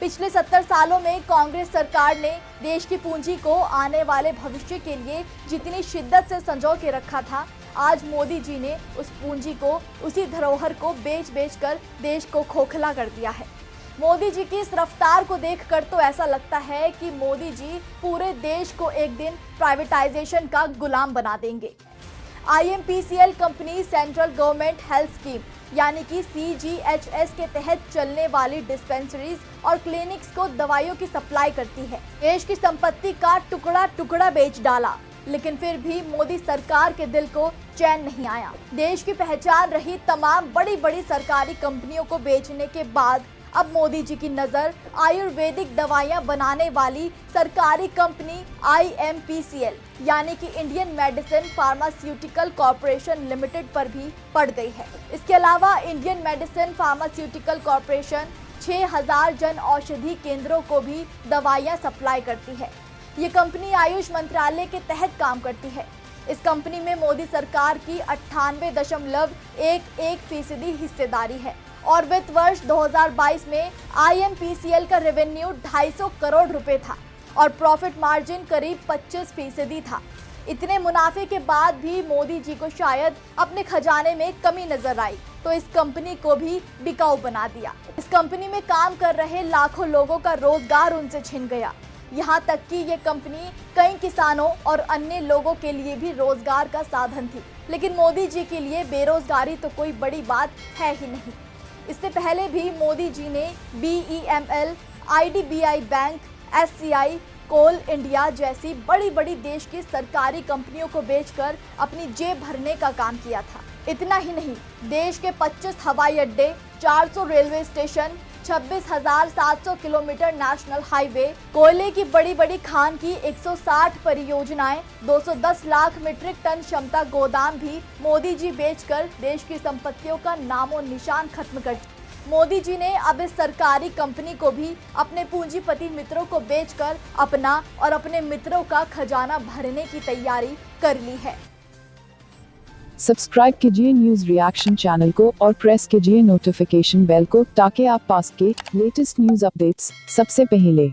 पिछले 70 सालों में कांग्रेस सरकार ने देश की पूंजी को आने वाले भविष्य के लिए जितनी शिद्दत से संजो के रखा था, आज मोदी जी ने उस पूंजी को, उसी धरोहर को बेच कर देश को खोखला कर दिया है। मोदी जी की इस रफ्तार को देखकर तो ऐसा लगता है कि मोदी जी पूरे देश को एक दिन प्राइवेटाइजेशन का गुलाम बना देंगे। IMPCL company central government health scheme यानी कि CGHS के तहत चलने वाली डिस्पेंसरीज और क्लिनिक्स को दवाइयों की सप्लाई करती है। देश की संपत्ति का टुकड़ा टुकड़ा बेच डाला, लेकिन फिर भी मोदी सरकार के दिल को चैन नहीं आया। देश की पहचान रही तमाम बड़ी बड़ी सरकारी कंपनियों को बेचने के बाद अब मोदी जी की नजर आयुर्वेदिक दवाइयां बनाने वाली सरकारी कंपनी IMPCL यानी कि Indian medicine pharmaceutical corporation limited पर भी पड़ गई है। इसके अलावा Indian medicine pharmaceutical corporation 6000 Jan Aushadhi केंद्रों को भी दवाइयां सप्लाई करती है। ये कंपनी आयुष मंत्रालय के तहत काम करती है। इस कंपनी में मोदी सरकार की 98.11% हिस्सेदारी है और वित्त वर्ष 2022 में IMPCL का रेवेन्यू 250 करोड़ रुपए था और प्रॉफिट मार्जिन करीब 25% था। इतने मुनाफे के बाद भी मोदी जी को शायद अपने खजाने में कमी नजर आई, तो इस कंपनी को भी बिकाऊ बना दिया। इस कंपनी में काम कर रहे लाखों लोगों का रोजगार उनसे छिन गया। यहाँ तक कि ये कंपनी कई किसानों और अन्य लोगों के लिए भी रोजगार का साधन थी। लेकिन मोदी जी के लिए बेरोजगारी तो कोई बड़ी बात है ही नहीं। इससे पहले भी मोदी जी ने BEML, IDBI बैंक, SCI, कोल इंडिया जैसी बड़ी बड़ी देश की सरकारी कंपनियों को बेचकर अपनी जेब भरने का काम किया था। इतना ही नहीं, देश के 25 हवाई अड्डे, 400 railway station, 26,700 kilometre national highway, कोयले की बड़ी बड़ी खान की 160 परियोजनाएं, 210 लाख मीट्रिक टन क्षमता गोदाम भी मोदी जी बेचकर देश की संपत्तियों का नामो निशान खत्म कर दिया। मोदी जी ने अब इस सरकारी कंपनी को भी अपने पूंजीपति मित्रों को बेचकर अपना और अपने मित्रों का खजाना भरने की तैयारी कर ली है। सब्सक्राइब कीजिए न्यूज रिएक्शन चैनल को और प्रेस कीजिए नोटिफिकेशन बेल को ताकि आप पास के लेटेस्ट न्यूज अपडेट्स सबसे पहले